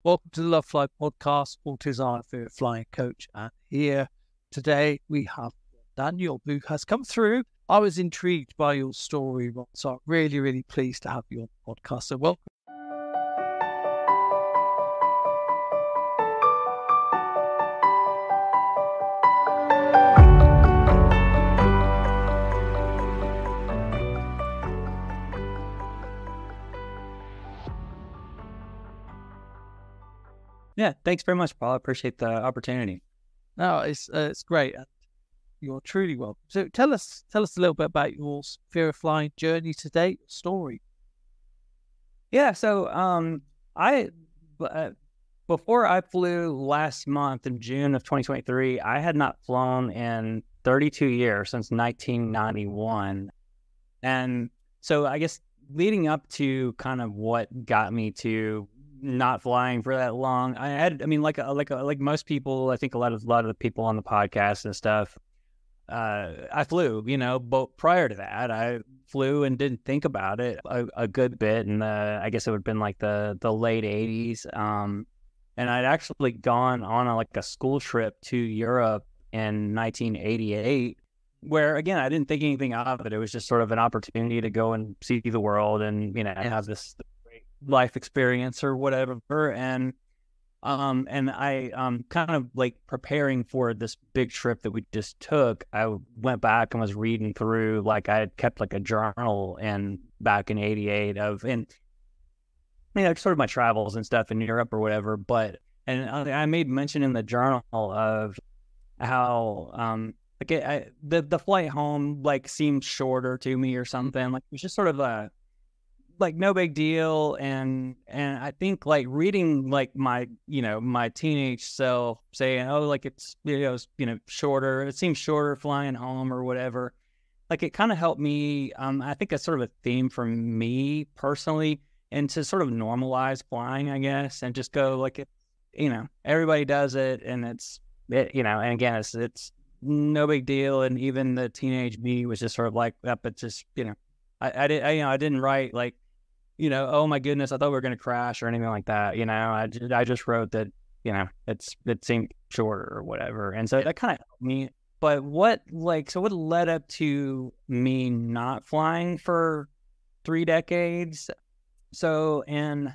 Welcome to the Love Fly podcast. What is our favorite flying coach? And here today we have Daniel, who has come through. I was intrigued by your story, Ron, so I'm really pleased to have you on the podcast. So welcome. Yeah, thanks very much, Paul. I appreciate the opportunity. No, it's great. And you're truly welcome. So tell us a little bit about your fear of flying journey to date, story. Yeah, so I before I flew last month in June of 2023, I had not flown in 32 years since 1991, and so I guess leading up to kind of what got me to not flying for that long, like most people, I think a lot of the people on the podcast and stuff. I flew, but prior to that, I flew and didn't think about it a good bit. And I guess it would have been like the late 80s. And I'd actually gone on a school trip to Europe in 1988, where, again, I didn't think anything of it. It was just sort of an opportunity to go and see the world and, have this great life experience or whatever. And I kind of like preparing for this big trip that we just took. I went back and was reading through, like, I had kept like a journal back in 88 sort of my travels and stuff in Europe or whatever. And I made mention in the journal of how the flight home like seemed shorter to me or something. Like, it was just sort of like no big deal. And I think like reading like my teenage self saying, oh, like it's shorter, it seems shorter flying home or whatever, like it kind of helped me. I think that's sort of a theme for me personally, and to sort of normalize flying, I guess, and just go like everybody does it, and and again, it's no big deal. And even the teenage me was just sort of like that, but just I didn't write like, oh my goodness, I thought we were going to crash or anything like that. I just wrote that, it seemed shorter or whatever. And so that kind of helped me. But what led up to me not flying for 3 decades? So in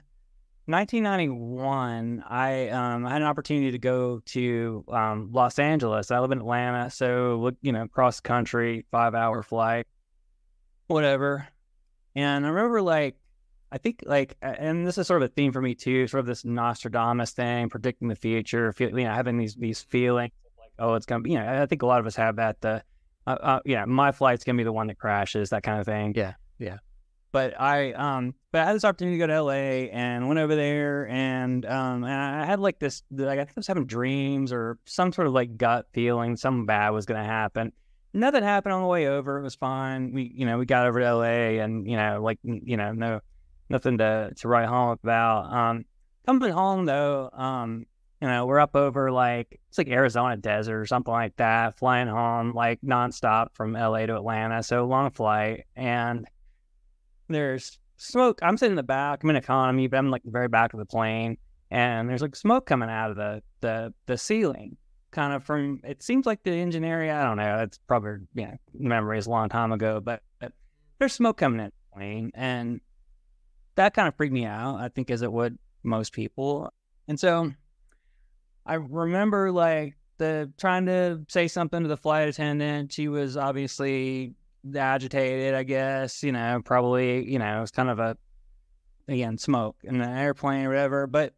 1991, I had an opportunity to go to Los Angeles. I live in Atlanta. So, cross country, 5-hour flight, whatever. And I remember I think and this is sort of a theme for me too, sort of this Nostradamus thing, predicting the future, having these feelings like, oh, it's going to be, I think a lot of us have that, my flight's going to be the one that crashes, that kind of thing. Yeah. But I had this opportunity to go to LA and went over there, and I had like this, I think I was having dreams or some sort of like gut feeling something bad was going to happen. Nothing happened on the way over. It was fine. We got over to LA, and nothing to write home about. Coming home though, we're up over it's like Arizona desert or something like that, flying home like nonstop from LA to Atlanta. So long flight, and there's smoke. I'm sitting in the back. I'm in economy, but I'm like the very back of the plane, and there's like smoke coming out of the ceiling. Kind of from, it seems like the engine area. I don't know. It's probably, memories a long time ago, but there's smoke coming in the plane, and that kind of freaked me out, I think, as it would most people. And so I remember trying to say something to the flight attendant. She was obviously agitated, I guess, probably, it was kind of again, smoke in the airplane or whatever. But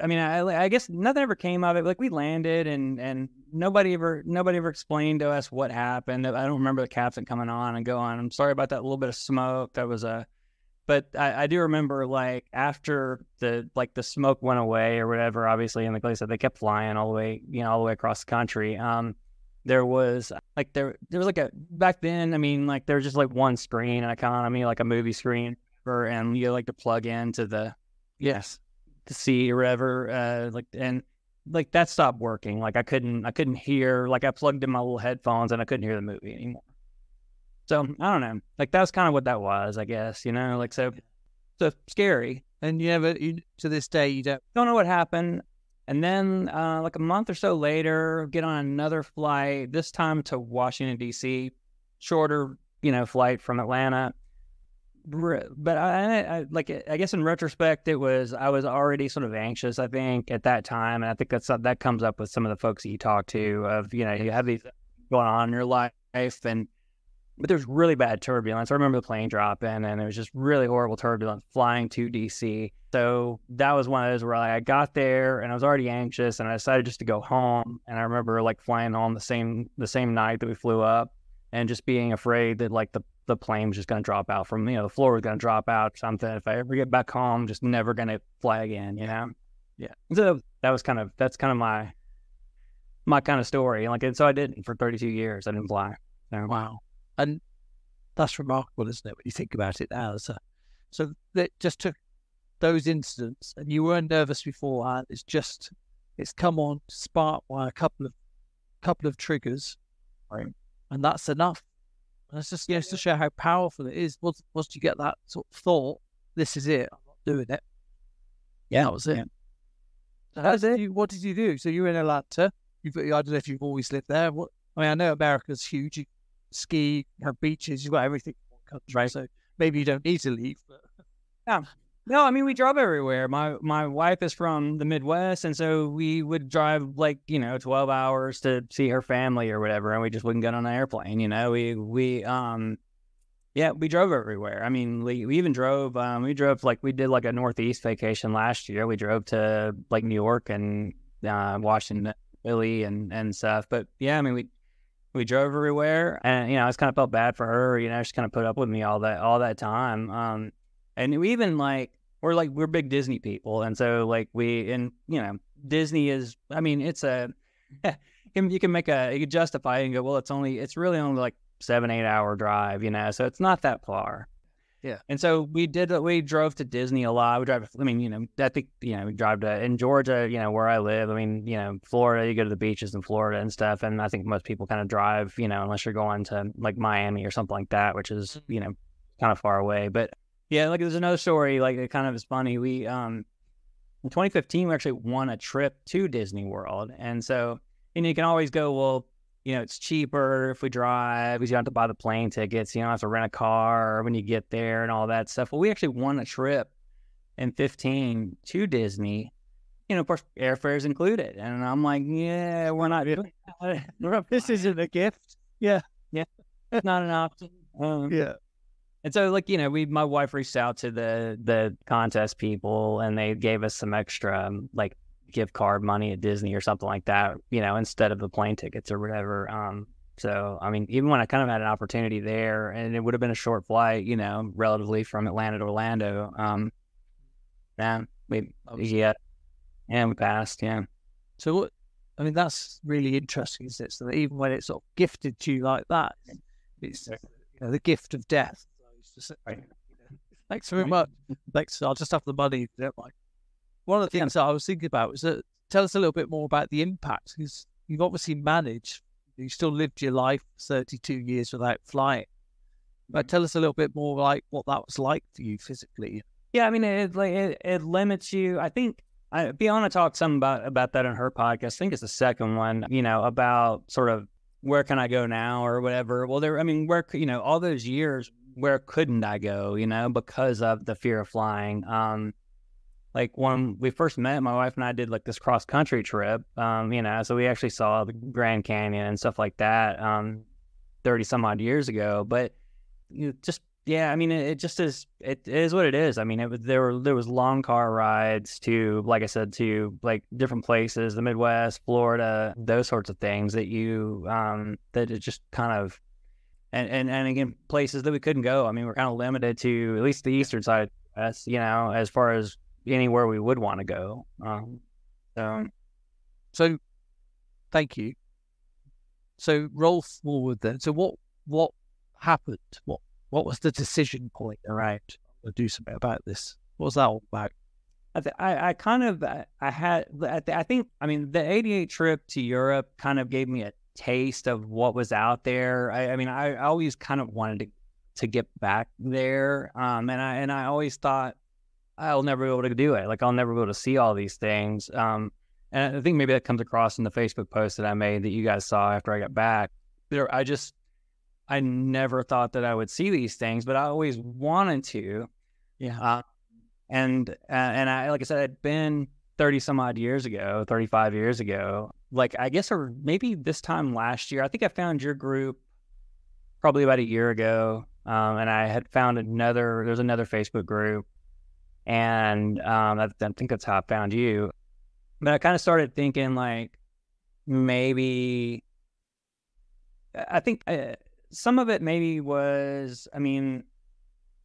I mean, I guess nothing ever came of it. Like, we landed, and nobody ever explained to us what happened. I don't remember the captain coming on and going, I'm sorry about that little bit of smoke. That was but I do remember after the smoke went away or whatever, obviously, and like I said, they kept flying all the way across the country. There was back then, I mean, there was just one screen in economy, like a movie screen, and you to plug into the see or whatever, and that stopped working. I couldn't hear, I plugged in my little headphones and I couldn't hear the movie anymore. So I don't know, that was kind of what that was, I guess, so scary. And to this day, you don't know what happened. And then like a month or so later, get on another flight, this time to Washington, D.C., shorter, flight from Atlanta. But I guess in retrospect, I was already sort of anxious, I think, at that time. And I think that comes up with some of the folks that you talk to of, you have these going on in your life. But there's really bad turbulence. I remember the plane dropping, and it was just really horrible turbulence flying to DC. So that was one of those where I got there and I was already anxious, and I decided just to go home. And I remember like flying home the same night that we flew up, and just being afraid that like the plane was just going to drop out from, the floor was going to drop out or something. If I ever get back home, I'm just never going to fly again, Yeah. So that's kind of my kind of story. And so I didn't for 32 years. I didn't fly. So. Wow. And that's remarkable, isn't it, when you think about it now? So that just took those incidents, and you weren't nervous beforehand. It's come on, sparked by a couple of triggers, right? And that's enough. And it's just to show how powerful it is. Once you get that sort of thought, this is it. I'm not doing it. Yeah, that was it. Yeah. So that was it. What did you do? So you were in Atlanta. I don't know if you've always lived there. I know America's huge. You ski, you have beaches, you've got everything in one country, right? So maybe you don't need to leave. But... Yeah. No, I mean, we drove everywhere. My wife is from the Midwest, and so we would drive 12 hours to see her family or whatever, and we just wouldn't get on an airplane. We drove everywhere. I mean, we even drove. We did like a Northeast vacation last year. We drove to like New York and Washington, Philly, and stuff. But yeah, I mean, we drove everywhere, and I just kind of felt bad for her. She kind of put up with me all that time. And we even we're big Disney people, and so Disney is. I mean, it's you can justify it and go, well, it's really only like 7-8 hour drive, so it's not that far. Yeah. And so we drove to Disney a lot. We drive, I think, we drive to, in Georgia, where I live. I mean, Florida, you go to the beaches in Florida and stuff. And I think most people kind of drive, unless you're going to like Miami or something like that, which is, kind of far away. But yeah, there's another story, it kind of is funny. We, in 2015, we actually won a trip to Disney World. And so, you can always go, well, it's cheaper if we drive because you don't have to buy the plane tickets. You don't have to rent a car when you get there and all that stuff. Well, we actually won a trip in 2015 to Disney. Of course, airfare's included. And I'm like, yeah, we're not doing that. This isn't a gift. Yeah. Yeah. It's not an option. Yeah. And so, my wife reached out to the contest people, and they gave us some extra, gift card money at Disney or something like that, instead of the plane tickets or whatever. So, I mean, even when I kind of had an opportunity there, and it would have been a short flight, relatively from Atlanta to Orlando. We passed. Yeah. So that's really interesting, isn't it? So that even when it's sort of gifted to you like that, it's the gift of death. Right. Thanks very much. Thanks. I'll just have the money if you don't mind. One of the things that I was thinking about was that tell us a little bit more about the impact, because you've obviously managed, you still lived your life 32 years without flying. But tell us a little bit more what that was like for you physically. Yeah, I mean, it limits you. I think Fiona talked some about that on her podcast. I think it's the second one, about sort of where can I go now or whatever. Well, where, all those years, where couldn't I go, because of the fear of flying. When we first met, my wife and I did this cross country trip, so we actually saw the Grand Canyon and stuff like that 30 some odd years ago. But it just is, it is what it is. I mean, there was long car rides to, like I said, to different places, the Midwest, Florida, those sorts of things that that it just kind of, and again, places that we couldn't go. I mean, we're kind of limited to at least the eastern side of us, as far as anywhere we would want to go. So thank you. So roll forward then. So what happened? What was the decision point around to do something about this? What was that all about? I think the 88 trip to Europe kind of gave me a taste of what was out there. I always kind of wanted to get back there. And I always thought, I'll never be able to do it. Like I'll never be able to see all these things. And I think maybe that comes across in the Facebook post that I made that you guys saw after I got back. I never thought that I would see these things, but I always wanted to. Yeah. And I, like I said, it'd been 30 some odd years ago, 35 years ago. Like, I guess, or maybe this time last year, I think I found your group probably about a year ago. And I had found there's another Facebook group. And I think that's how I found you. But I kind of started thinking like, maybe, I think some of it maybe was, I mean,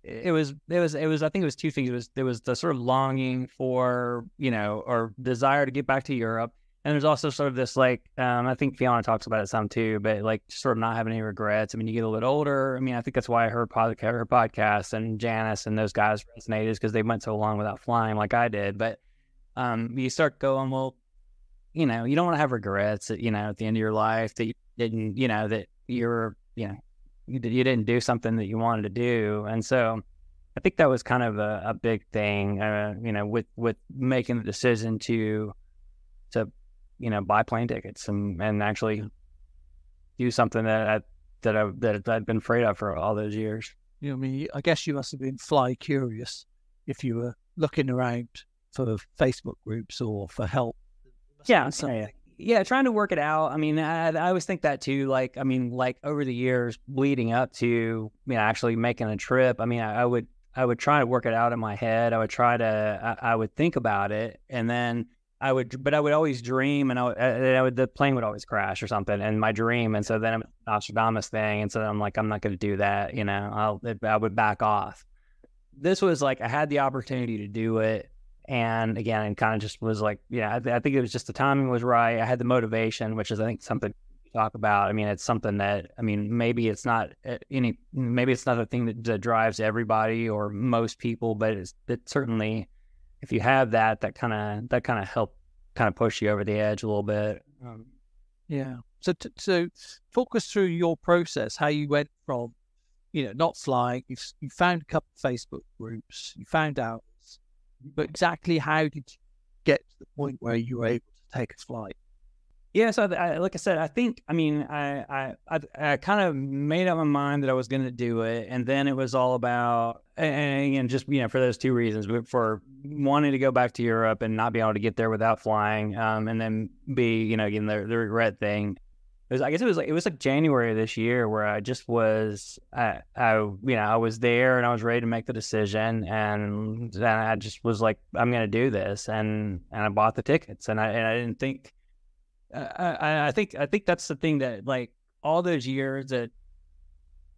it was, I think it was two things. There was the sort of longing for, or desire to get back to Europe. And there's also sort of this, like, I think Fiona talks about it some too, but like sort of not having any regrets. I mean, you get a little bit older. I mean, I think that's why her podcast and Janice and those guys resonated, because they went so long without flying like I did. But you start going, well, you don't want to have regrets, at the end of your life that you didn't, that you're, you didn't do something that you wanted to do. And so I think that was kind of a big thing, with making the decision to buy plane tickets and actually do something that I'd been afraid of for all those years. I mean, I guess you must have been fly curious if you were looking around for Facebook groups or for help. Yeah. Yeah, trying to work it out. I mean, I always think that too. Like, I mean, like over the years leading up to, actually making a trip. I mean, I would try to work it out in my head. I would think about it, and then I would always dream, and the plane would always crash or something in my dream. And so then I'm Nostradamus thing. And so I'm like, I'm not going to do that. I would back off. This was like, I had the opportunity to do it. And again, it kind of just was like, I think it was just the timing was right. I had the motivation, which is, I think, something to talk about. I mean, it's something that, maybe it's not maybe it's not a thing that drives everybody or most people, but it certainly, if you have that kind of help kind of push you over the edge a little bit. Yeah. So talk us through your process, how you went from, not flying, you found a couple of Facebook groups, you found out, but exactly how did you get to the point where you were able to take a flight? Yeah, so like I said, I think, I kind of made up my mind that I was going to do it, and then it was all about, and just, for those two reasons, for wanting to go back to Europe and not being able to get there without flying, and then again, the regret thing. I guess it was like January of this year where I just was, I was there and I was ready to make the decision, and then I just was like, I'm going to do this, and I bought the tickets, and I didn't think. I think that's the thing, that like all those years that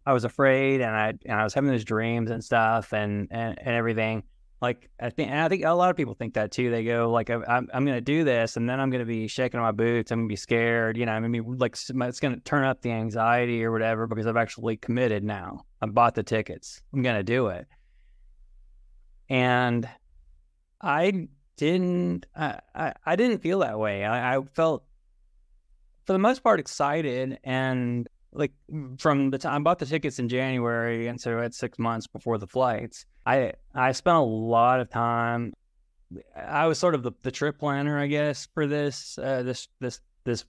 I was afraid and I was having those dreams and stuff and everything. Like I think a lot of people think that too. They go like, I'm going to do this, and then I'm going to be shaking my boots. I'm going to be scared. Like it's going to turn up the anxiety or whatever, because I've actually committed now. I bought the tickets. I'm going to do it. And I didn't feel that way. I felt, for the most part, excited, and like from the time I bought the tickets in January, and so I had 6 months before the flights. I spent a lot of time. I was sort of the trip planner, I guess, for this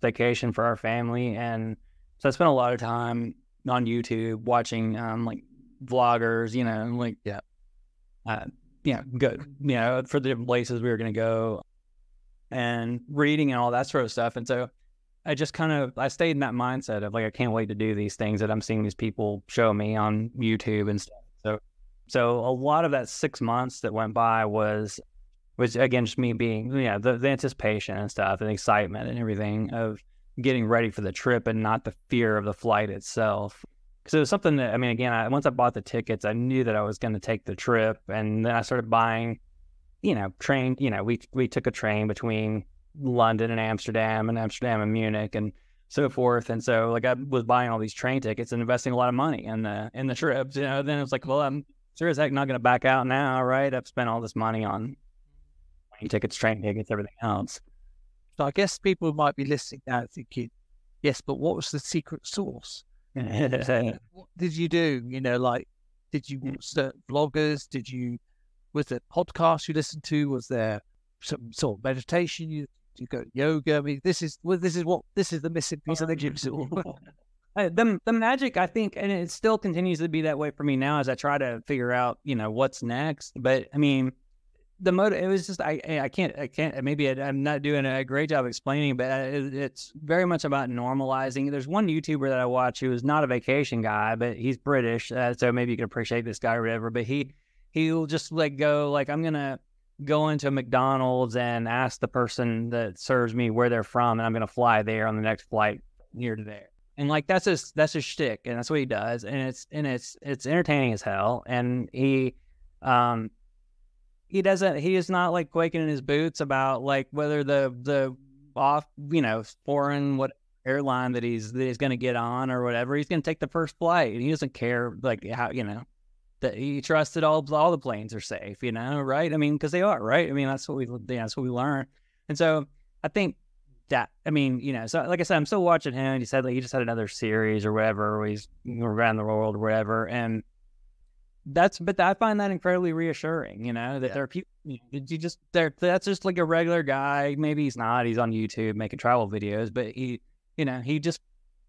vacation for our family, and so I spent a lot of time on YouTube watching like vloggers, good, for the different places we were going to go, and reading and all that sort of stuff. And so I stayed in that mindset of like, I can't wait to do these things that I'm seeing these people show me on YouTube and stuff. So a lot of that 6 months that went by was again, just me being, the anticipation and stuff and excitement and everything of getting ready for the trip, and not the fear of the flight itself. Because it was something that, again, once I bought the tickets, I knew that I was going to take the trip, and then I started buying, train, we took a train between London and Amsterdam and Munich and so forth. And so like I was buying all these train tickets and investing a lot of money in the trips, then it was like, well, I'm sure as heck not going to back out now, right? I've spent all this money on plane tickets, train tickets, everything else. So I guess people might be listening now thinking, yes, but what was the secret sauce? What did you do? Did you watch certain vloggers? Was there podcasts you listened to? Was there some sort of meditation? You go to yoga? I mean, this is the missing piece of the jigsaw. The magic, I think, and it still continues to be that way for me now as I try to figure out, what's next. But I mean, it was just, I can't, maybe I'm not doing a great job explaining, but it's very much about normalizing. There's one YouTuber that I watch who is not a vacation guy, but he's British. So maybe you can appreciate this guy or whatever, but he'll just go like, I'm going to go into McDonald's and ask the person that serves me where they're from, and I'm going to fly there on the next flight here to there. And like, that's his shtick, and that's what he does. And it's entertaining as hell. And he is not like quaking in his boots about like whether the off, foreign what airline that he's going to get on or whatever. He's going to take the first flight, and he doesn't care like how, that he trusted all the planes are safe, right? I mean, because they are, right? I mean, that's what we learn. And so I think that, I mean, so like I said, I'm still watching him. He said like he just had another series or whatever, where he's around the world or whatever, and but I find that incredibly reassuring, that there are people, that's just like a regular guy. Maybe he's not, he's on YouTube making travel videos, but he just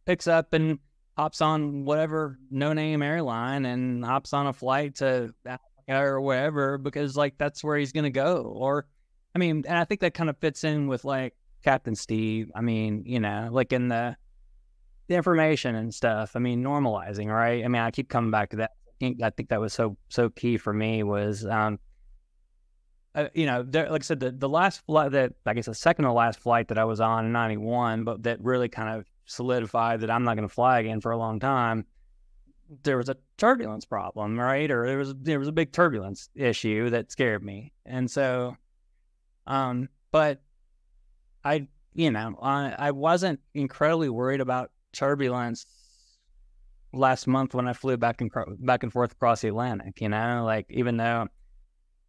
picks up and hops on whatever no-name airline and hops on a flight to Africa or wherever, because like that's where he's going to go. Or, I mean, and I think that kind of fits in with like Captain Steve. I mean, like in the information and stuff, I mean, normalizing, right? I mean, I keep coming back to that. I think that was so key for me was, like I said, the last flight that, I guess the second to last flight that I was on in 91, but that really kind of solidified that I'm not going to fly again for a long time. There was a turbulence problem, right? Or there was a big turbulence issue that scared me. And so, but I wasn't incredibly worried about turbulence last month when I flew back and forth across the Atlantic, like, even though,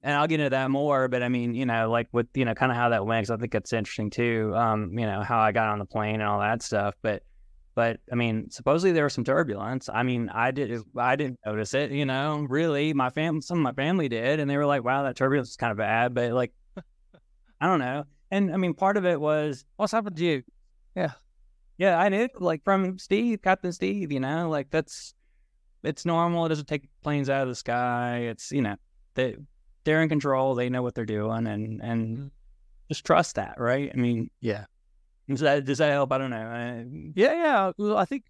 and I'll get into that more, but I mean, like with, kind of how that went, 'cause I think it's interesting too, how I got on the plane and all that stuff. But I mean, supposedly there was some turbulence. I mean, I didn't notice it, really. Some of my family did, and they were like, wow, that turbulence is kind of bad, but like, I don't know. And I mean, part of it was, what's happened to you? Yeah, I knew, like, from Steve, Captain Steve, like it's normal. It doesn't take planes out of the sky. It's, they're in control. They know what they're doing, and just trust that, right? I mean, yeah. Does that help? I don't know. Yeah. Well, I think,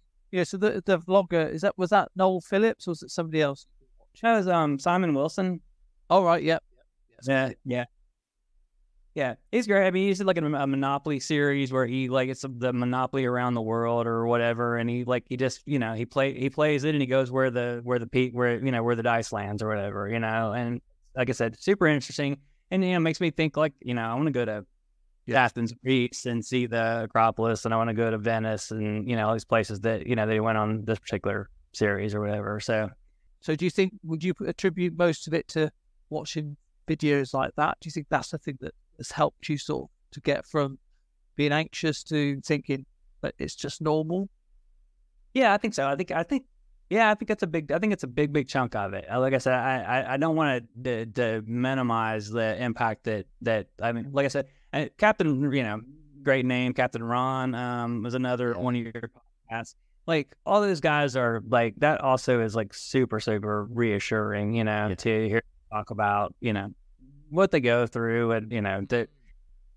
so the vlogger, was that Noel Phillips, or was it somebody else? That was Simon Wilson. Oh, right, yep. Yeah, he's great. I mean, he's like a Monopoly series where he like it's the Monopoly around the world or whatever, and he just he plays it, and he goes where the dice lands or whatever, and like I said, super interesting, and makes me think like I want to go to Athens, Greece, and see the Acropolis, and I want to go to Venice, and all these places that they went on this particular series or whatever. So do you think, would you attribute most of it to watching videos like that? Do you think that's the thing that has helped you sort of to get from being anxious to thinking that it's just normal? Yeah, I think so. I think that's it's a big chunk of it. Like I said, I don't want to minimize the impact that I mean, like I said, Captain, great name, Captain Ron, was another one of your podcasts. Like, all those guys are like, that also is like super reassuring, to hear talk about, what they go through, and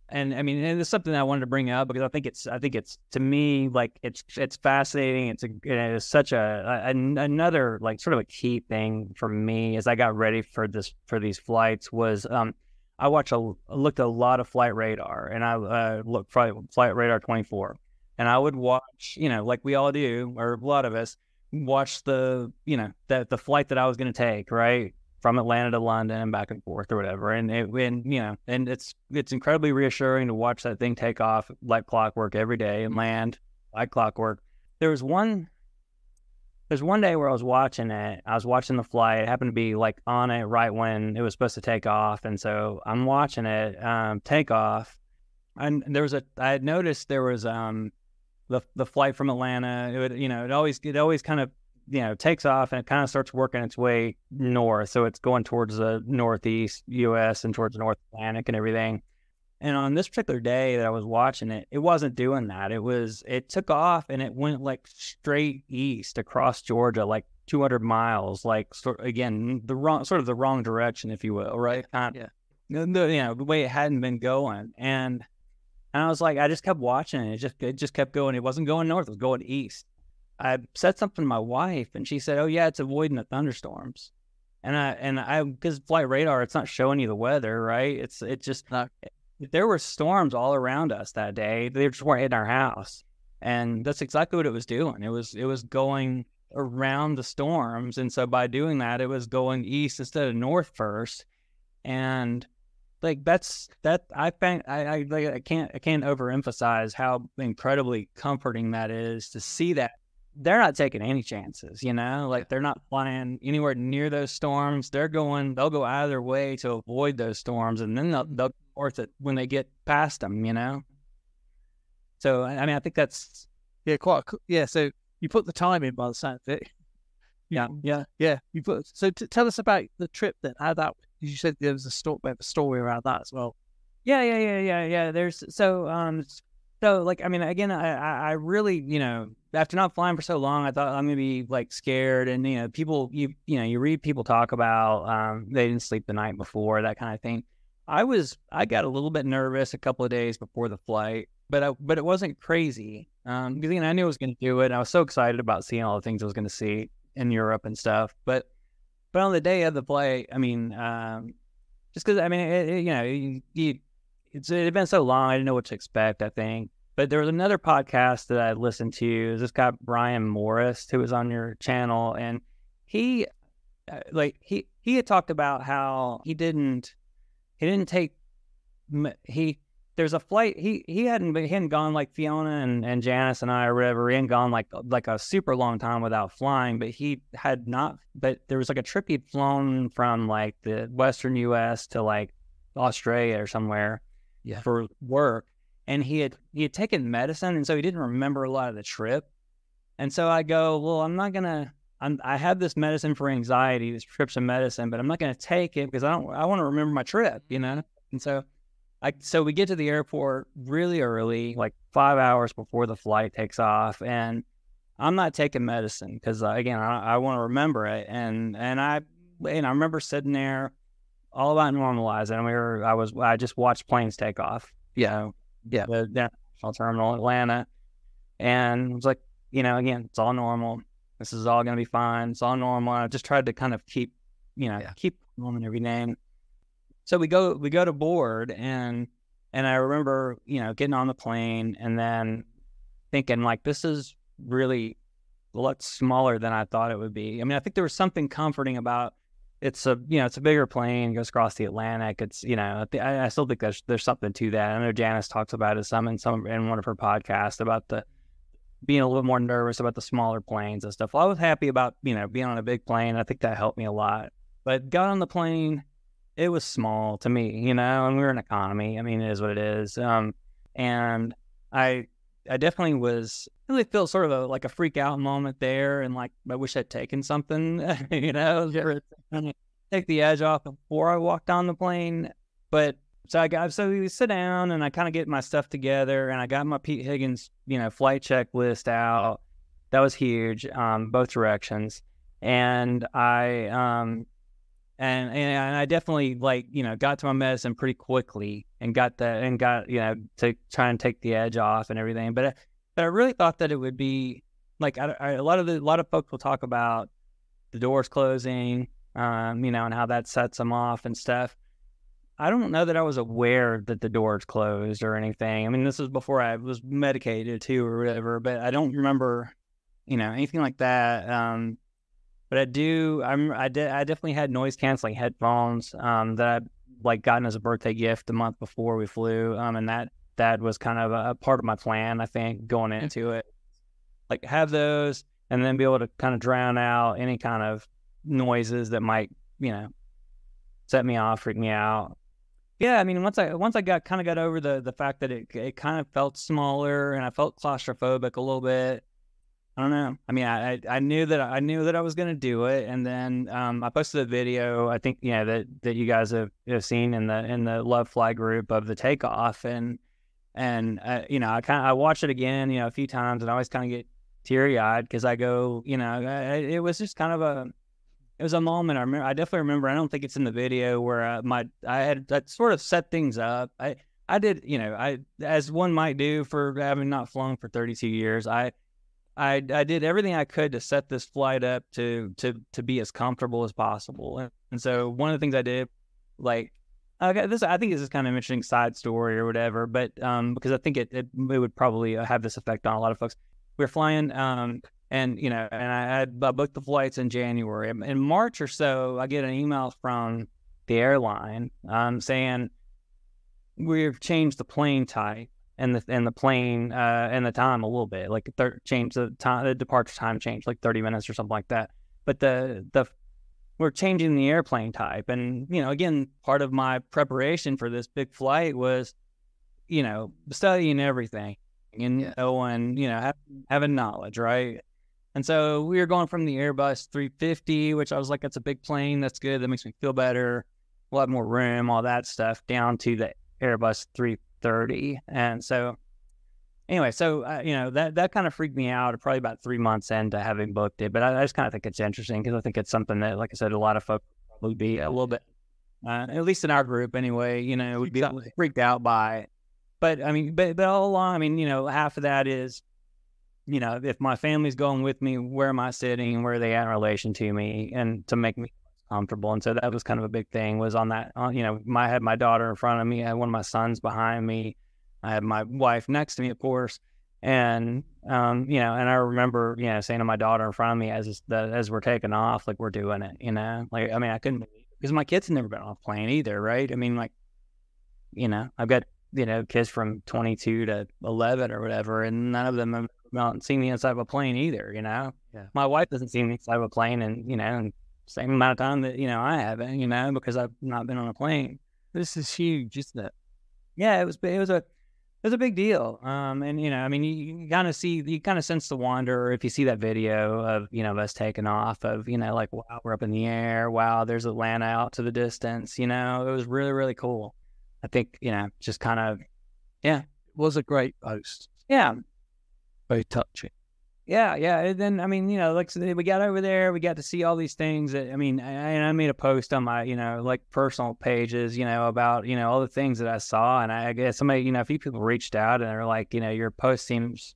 and I mean, and it's something I wanted to bring up because I think it's to me, like, it's fascinating. It's such another like sort of a key thing for me as I got ready for these flights was I looked at a lot of Flight Radar, and I looked Flight Radar 24, and I would watch, like we all do, or a lot of us watch the flight that I was going to take, right, from Atlanta to London and back and forth or whatever. And it's incredibly reassuring to watch that thing take off like clockwork every day and land like clockwork. There's one day where I was watching it. I was watching the flight. It happened to be like on it right when it was supposed to take off. And so I'm watching it take off. And I had noticed there was the flight from Atlanta. It always kind of takes off and it kind of starts working its way north. So it's going towards the northeast U.S. and towards the North Atlantic and everything. And on this particular day that I was watching it, it wasn't doing that. It took off and it went like straight east across Georgia, like 200 miles, like again, the wrong direction, if you will, right? Yeah. The way it hadn't been going. And I was like, I just kept watching it. It just kept going. It wasn't going north. It was going east. I said something to my wife and she said, oh yeah, it's avoiding the thunderstorms. And I, because flight radar, it's not showing you the weather, right? It just not. There were storms all around us that day. They just weren't hitting our house. And that's exactly what it was doing. It was going around the storms. And so by doing that, it was going east instead of north first. And like I can't overemphasize how incredibly comforting that is to see that they're not taking any chances, like they're not flying anywhere near those storms. They'll go out of their way to avoid those storms, and then they'll north it when they get past them, So, I mean, I think that's... Yeah, so you put the time in by the sound of it. Yeah. So tell us about the trip then, how that... You said there was a story around that as well. Yeah. There's... So, like, I mean, again, I really, after not flying for so long, I thought I'm going to be, like, scared. And, people, you read people talk about they didn't sleep the night before, that kind of thing. I got a little bit nervous a couple of days before the flight, but it wasn't crazy. Because, I knew I was going to do it. And I was so excited about seeing all the things I was going to see in Europe and stuff. But on the day of the flight, I mean, just because, I mean, it had been so long, I didn't know what to expect, I think. But there was another podcast that I listened to. This guy, Brian Morris, who was on your channel. And he had talked about how he didn't take, there's a flight, he hadn't gone like Fiona and Janice and I or whatever. He hadn't gone like a super long time without flying, but there was like a trip he'd flown from like the Western US to like Australia or somewhere. Yeah. For work, and he had taken medicine, and so he didn't remember a lot of the trip. And so I go, well, I have this medicine for anxiety, this prescription medicine, but I'm not gonna take it because I want to remember my trip, And so we get to the airport really early, like 5 hours before the flight takes off, and I'm not taking medicine because again, I want to remember it, and I remember sitting there. All about normalizing. I just watched planes take off. The International Terminal, Atlanta, and it was like, again, it's all normal. This is all going to be fine. It's all normal. And I just tried to kind of keep normal and everything. So we go to board, and I remember, getting on the plane and then thinking like, this is really a lot smaller than I thought it would be. I mean, I think there was something comforting about. It's a bigger plane, goes across the Atlantic. It's, I still think there's something to that. I know Janice talks about it in one of her podcasts about being a little more nervous about the smaller planes and stuff. Well, I was happy about, being on a big plane. I think that helped me a lot. But got on the plane, it was small to me, and we were in economy. I mean, it is what it is. And I definitely really felt sort of like a freak out moment there, and like I wish I'd taken something, take the edge off before I walked on the plane. But so we sit down and I kind of get my stuff together, and I got my Pete Higgins, flight checklist out. That was huge, both directions, and I I definitely got to my medicine pretty quickly and got to try and take the edge off and everything. But I really thought that it would be like a lot of folks will talk about the doors closing, and how that sets them off and stuff. I don't know that I was aware that the doors closed or anything. I mean, this was before I was medicated too or whatever, but I don't remember, anything like that. But I definitely had noise canceling headphones that I gotten as a birthday gift the month before we flew, and that was kind of a part of my plan, I think, going into it. Like have those, and then be able to kind of drown out any kind of noises that might, set me off, freak me out. Yeah, I mean, once I got over the fact that it kind of felt smaller and I felt claustrophobic a little bit, I don't know. I mean, I knew that I was going to do it, and then I posted a video. I think that you guys have seen in the Love Fly group of the takeoff, and I watched it again a few times, and I always kind of get teary eyed because I go it was just kind of it was a moment. I definitely remember. I don't think it's in the video where I sort of set things up. I did as one might do for having not flown for 32 years. I did everything I could to set this flight up to be as comfortable as possible. And so one of the things I did, like, I think this is kind of an interesting side story or whatever, but because I think it would probably have this effect on a lot of folks. We were flying, and I booked the flights in January. In March or so, I get an email from the airline saying we've changed the plane type and the plane and the time a little bit, like change the time, the departure time changed like 30 minutes or something like that. But we're changing the airplane type, and again, part of my preparation for this big flight was studying everything and having knowledge, right? And so we were going from the Airbus 350, which I was like, that's a big plane, that's good, that makes me feel better, we'll have more room, all that stuff, down to the Airbus 330. And so anyway, that kind of freaked me out probably about 3 months into having booked it. But I just kind of think it's interesting because I think it's something that, like I said, a lot of folks would be a little bit, at least in our group anyway, would be freaked out by. But I mean, but all along, I mean, half of that is, if my family's going with me, where am I sitting, where are they at in relation to me, and to make me comfortable. And so that was kind of a big thing, was on that, I had my daughter in front of me, I had one of my sons behind me, I had my wife next to me, of course. And, and I remember, saying to my daughter in front of me as we're taking off, like, we're doing it, like, I mean, I couldn't believe it because my kids had never been on a plane either. Right. I mean, like, I've got, kids from 22 to 11 or whatever, and none of them have not seen the inside of a plane either. Yeah. My wife doesn't see the inside of a plane, and same amount of time that, I haven't, because I've not been on a plane. This is huge, isn't it? Yeah, it was a big deal. And, I mean, you kind of sense the wonder if you see that video of, us taking off of, like, wow, we're up in the air. Wow, there's Atlanta out to the distance. It was really, really cool. I think, just kind of, yeah. It was a great post. Yeah. Very touching. Yeah. And then, I mean, like, we got over there, we got to see all these things that, I mean, I made a post on my, like, personal pages, about, all the things that I saw. And I guess somebody, a few people reached out and they're like, your post seems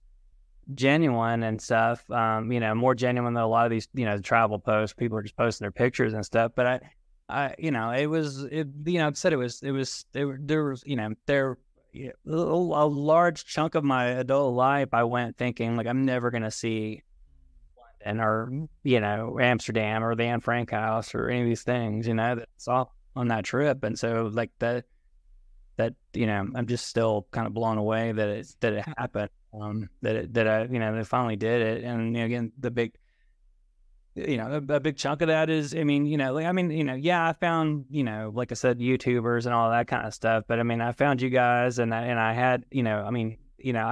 genuine and stuff, more genuine than a lot of these, travel posts. People are just posting their pictures and stuff. But there was a large chunk of my adult life I went thinking, like, I'm never going to see London or, Amsterdam or the Anne Frank house or any of these things, that's all on that trip. And so, like, that, I'm just still kind of blown away that it happened, that they finally did it. And, again, the big, a big chunk of that is, I mean, I found, like I said, YouTubers and all that kind of stuff. But I mean, I found you guys, and I had, I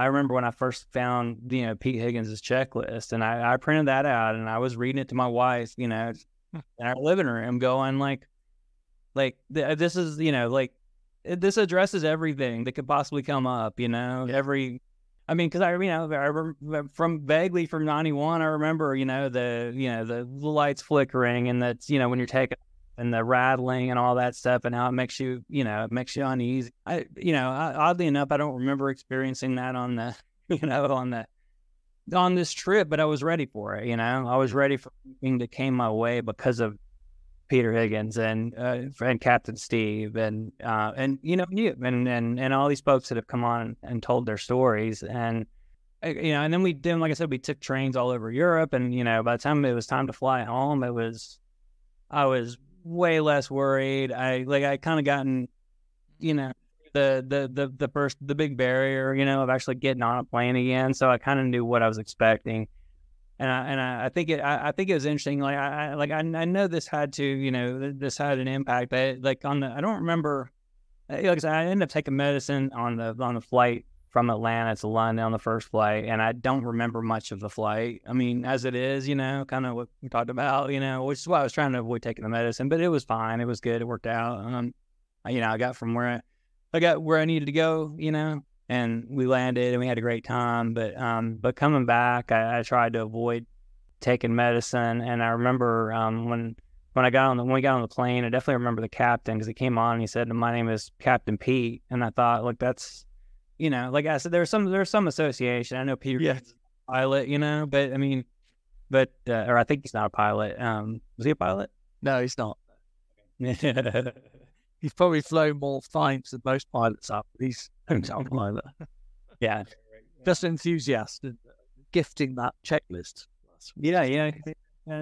remember when I first found, Pete Higgins' checklist, and I printed that out, and I was reading it to my wife, in our living room, going this is, this addresses everything that could possibly come up, because I remember vaguely from 91, I remember, the lights flickering, and that's, when you're taking, and the rattling and all that stuff, and how it makes you, uneasy. Oddly enough, I don't remember experiencing that on the, on this trip, but I was ready for it. I was ready for everything that came my way because of Peter Higgins and Captain Steve and you and all these folks that have come on and told their stories. And and then like I said, we took trains all over Europe, and by the time it was time to fly home, I was way less worried. I kind of gotten the big barrier of actually getting on a plane again, so I kind of knew what I was expecting. And I think it was interesting. Like I know this had to, this had an impact. But I don't remember. Like I said, I ended up taking medicine on the flight from Atlanta to London on the first flight, and I don't remember much of the flight. I mean, as it is, kind of what we talked about, which is why I was trying to avoid taking the medicine, but it was fine. It was good. It worked out. I got from where I needed to go, and we landed and we had a great time. But coming back, I tried to avoid taking medicine. And I remember when we got on the plane, I definitely remember the captain, because he came on and he said, "My name is Captain Pete." And I thought, like, that's, like I said, there's some association. I know Peter is a pilot, or I think he's not a pilot. Was he a pilot? No, he's not. He's probably flown more times than most pilots have. He's not a pilot. Yeah. Just an enthusiast and gifting that checklist. Yeah.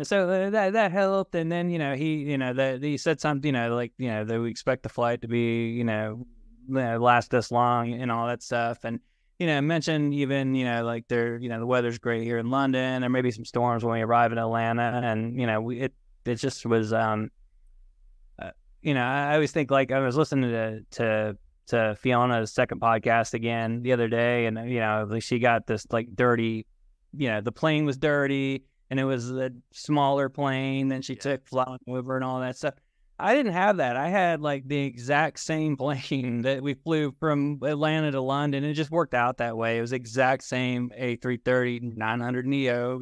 So that helped. And then, he said something, that we expect the flight to be, last this long and all that stuff. And, mentioned even, the weather's great here in London. There may be some storms when we arrive in Atlanta. And, it just was, I always think, like, I was listening to Fiona's second podcast again the other day, and, she got this, like, dirty, the plane was dirty, and it was a smaller plane than she took flying over and all that stuff. I didn't have that. I had, like, the exact same plane that we flew from Atlanta to London. It just worked out that way. It was the exact same A330-900 Neo,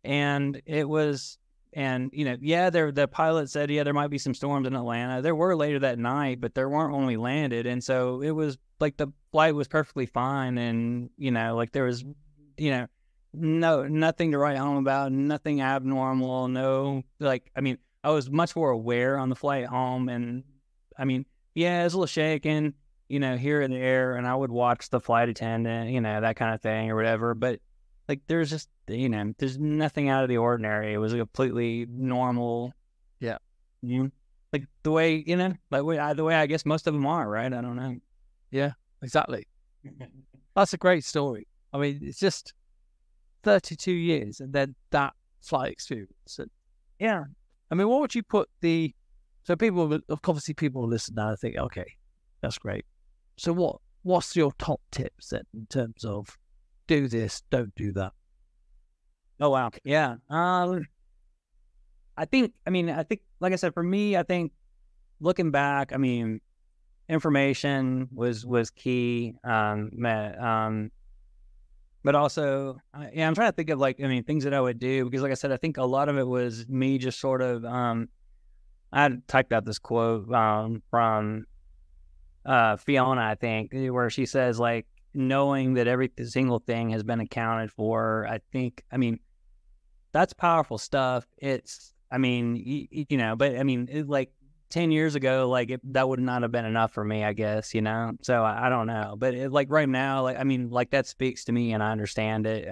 and it was... And, the pilot said, there might be some storms in Atlanta. There were later that night, but there weren't when we landed. And so it was like the flight was perfectly fine. And, there was, nothing to write home about, nothing abnormal. I was much more aware on the flight home. And it was a little shaken, here and there. And I would watch the flight attendant, that kind of thing or whatever. But, like, there's just, there's nothing out of the ordinary. It was a completely normal. Yeah. Like the way, the way I guess most of them are, right? I don't know. Yeah, exactly. That's a great story. I mean, it's just 32 years and then flight experience. And, yeah. I mean, what would you put so people will listen now and think, okay, that's great. So what's your top tips then in terms of do this, don't do that? Oh, wow. Yeah. I think, like I said, for me, I think looking back, information was key. But also, I'm trying to think of, like, things that I would do, because, like I said, I think a lot of it was me just sort of, I had typed out this quote from Fiona, I think, where she says, like, knowing that every single thing has been accounted for. That's powerful stuff. It's, but like 10 years ago, like that would not have been enough for me, I guess, so I don't know, but like right now, like, that speaks to me and I understand it,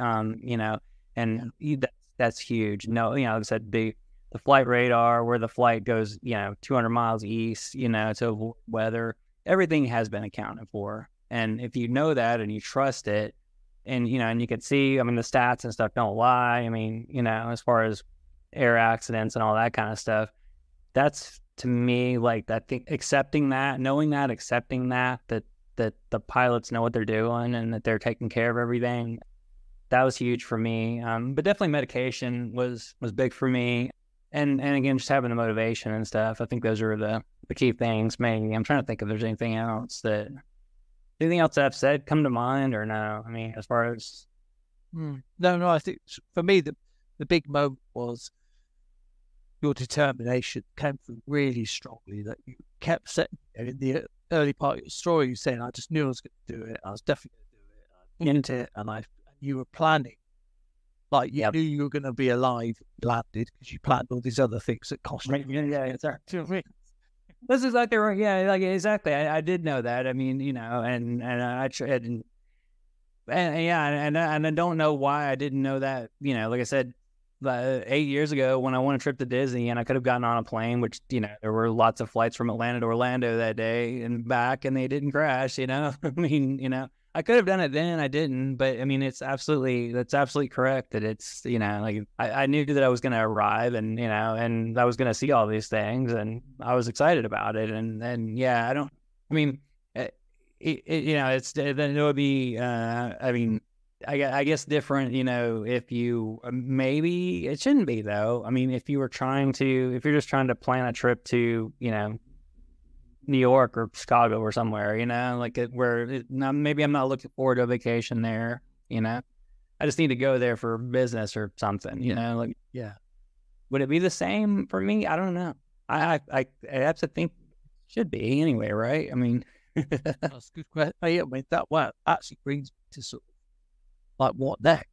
that's huge. No, like I said, the flight radar, where the flight goes, 200 miles east, to avoid weather, everything has been accounted for. And if you know that and you trust it, and, and you can see, the stats and stuff don't lie. As far as air accidents and all that kind of stuff, that's, to me, like, I think accepting that the pilots know what they're doing and that they're taking care of everything, that was huge for me. But definitely medication was big for me. And again, just having the motivation and stuff. I think those are the key things. Maybe I'm trying to think if there's anything else that I've said come to mind, or no? As far as... No, I think for me, the big moment was your determination came through really strongly, that you kept setting, in the early part of your story, you saying, I just knew I was going to do it. I was definitely going to do it. I went it, and you were planning. Like, you knew you were going to be alive, landed, because you planned all these other things that cost you. Yeah, exactly. That's exactly right. Yeah, like, exactly. I did know that. And I tried, and I don't know why I didn't know that. Like I said, 8 years ago when I won a trip to Disney, and I could have gotten on a plane, which, there were lots of flights from Atlanta to Orlando that day and back, and they didn't crash. I could have done it then. I didn't, but that's absolutely correct that it's, like, I knew that I was going to arrive, and, and I was going to see all these things, and I was excited about it. And yeah, it's then it would be. I mean, I guess different. If you maybe it shouldn't be though. I mean, if you're just trying to plan a trip to New York or Chicago or somewhere, now maybe I'm not looking forward to a vacation there. I just need to go there for business or something. Yeah. Would it be the same for me? I don't know. I have to think it should be anyway, right? I mean, that's a good question. I mean, that actually brings me to sort of like what next?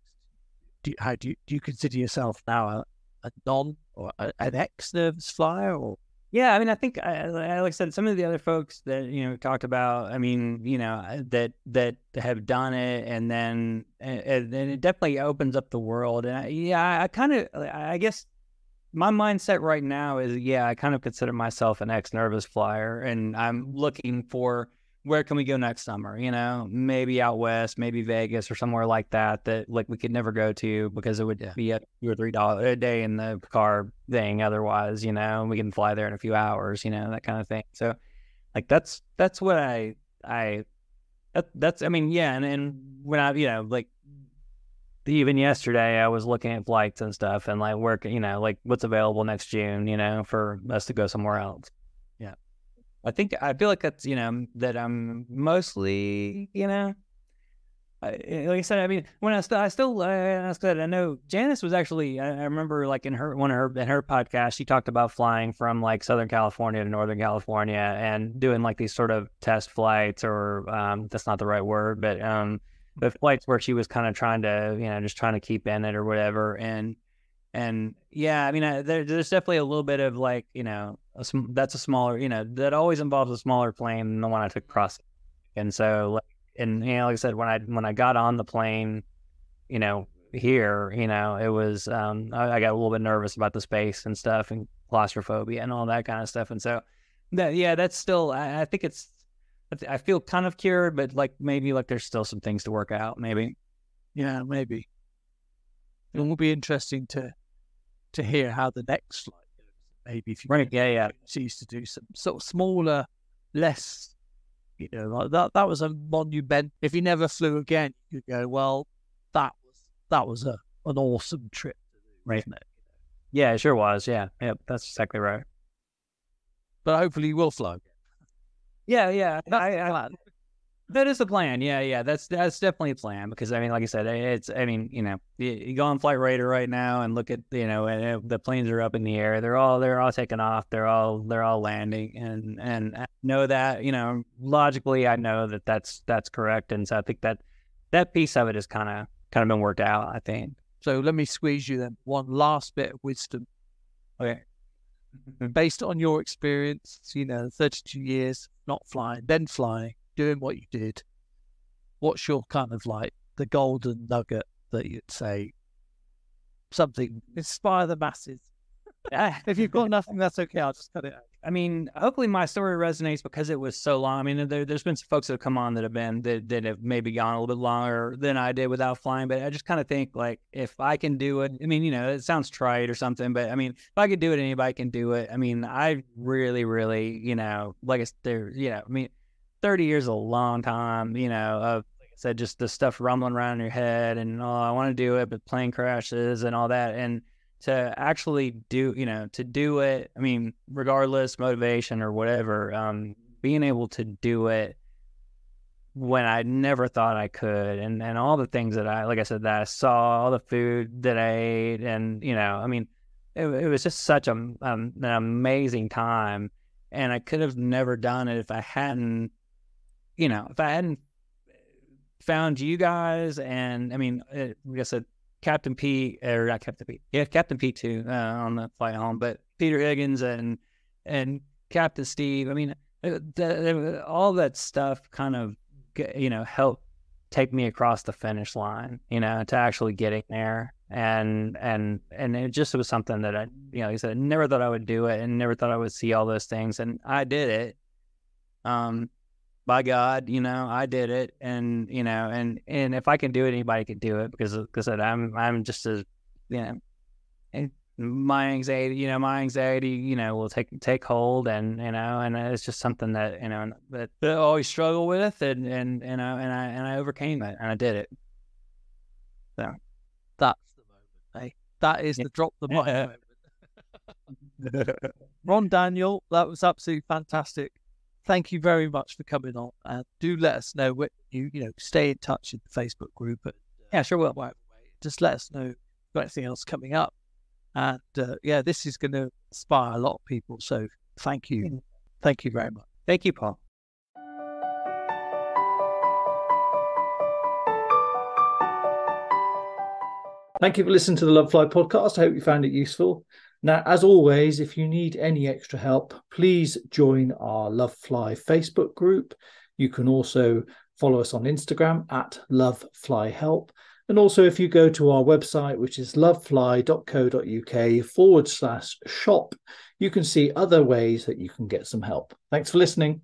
Do you consider yourself now a non or an ex-nervous flyer or? Yeah, I mean, I think, like I said, some of the other folks that talked about, I mean, that have done it, and then and it definitely opens up the world. And I guess my mindset right now is, I kind of consider myself an ex-nervous flyer, and I'm looking for where can we go next summer? Maybe out west, maybe Vegas or somewhere like that like we could never go to because it would be a $2 or $3 a day in the car thing. Otherwise, we can fly there in a few hours, that kind of thing. So like, that's what that's, I mean, yeah. And when I, like even yesterday I was looking at flights and stuff and like working, like what's available next June, for us to go somewhere else. Yeah. I feel like that's, that I'm mostly, like I said, I mean, when I know Janice was actually, I remember like in her podcast, she talked about flying from like Southern California to Northern California and doing like these sort of test flights or, that's not the right word, but the flights where she was kind of trying to, just trying to keep in it or whatever. And yeah, I mean, there's definitely a little bit of like, that's a smaller, that always involves a smaller plane than the one I took across. And so, like, and like I said, when I got on the plane, here, it was, I got a little bit nervous about the space and stuff and claustrophobia and all that kind of stuff. And so that's still, I think I feel kind of cured, but like maybe like there's still some things to work out, maybe. Yeah, maybe. It will be interesting to hear how the next flight goes. Maybe if you choose to do some sort of smaller, less, like that was a monument. If you never flew again, you could go, well, that was an awesome trip to do, right? Wasn't it? Yeah, it sure was. Yeah, that's exactly right. But hopefully you will fly again. Yeah. That is the plan. Yeah. That's definitely a plan because I mean, like I said, you go on Flight Radar right now and look at, the planes are up in the air. They're all taking off. They're all landing and I know that, logically I know that that's correct. And so I think that piece of it is kind of been worked out, I think. So let me squeeze you then. One last bit of wisdom. Okay. Based on your experience, 32 years, not flying, then flying, doing what you did, what's your kind of like the golden nugget that you'd say something inspire the masses? If you've got nothing, that's okay. I'll just cut it out. I mean, hopefully my story resonates because it was so long. I mean, there's been some folks that have come on that have maybe gone a little bit longer than I did without flying. But I just kind of think like if I can do it, I mean, it sounds trite or something, but I mean, if I could do it, anybody can do it. I mean, I really, really, like I said, I mean, 30 years is a long time, of, like I said, just the stuff rumbling around in your head and, oh, I want to do it, but plane crashes and all that. And to actually do, to do it, I mean, regardless, motivation or whatever, being able to do it when I never thought I could and all the things that like I said, that I saw, all the food that I ate and, I mean, it was just such an amazing time. And I could have never done it if I hadn't found you guys. And I mean, like I said, Captain Pete too, on the flight home, but Peter Higgins and Captain Steve. I mean, all that stuff kind of, helped take me across the finish line, to actually getting there. And it just was something that I, like I said, I never thought I would do it and never thought I would see all those things. And I did it. By God, I did it, and and if I can do it, anybody can do it because I said I'm just as, my anxiety, will take hold, and and it's just something that that I always struggle with, and I overcame it, and I did it. So that's the moment, eh? That is the drop the mic moment. Ron Daniel, that was absolutely fantastic. Thank you very much for coming on, and do let us know when you stay in touch in the Facebook group. Yeah, sure will. Just let us know if you've got anything else coming up. And this is going to inspire a lot of people. So thank you. Thank you very much. Thank you, Paul. Thank you for listening to the Love Fly podcast. I hope you found it useful. Now, as always, if you need any extra help, please join our Love Fly Facebook group. You can also follow us on Instagram at Love Fly Help. And also, if you go to our website, which is lovefly.co.uk/shop, you can see other ways that you can get some help. Thanks for listening.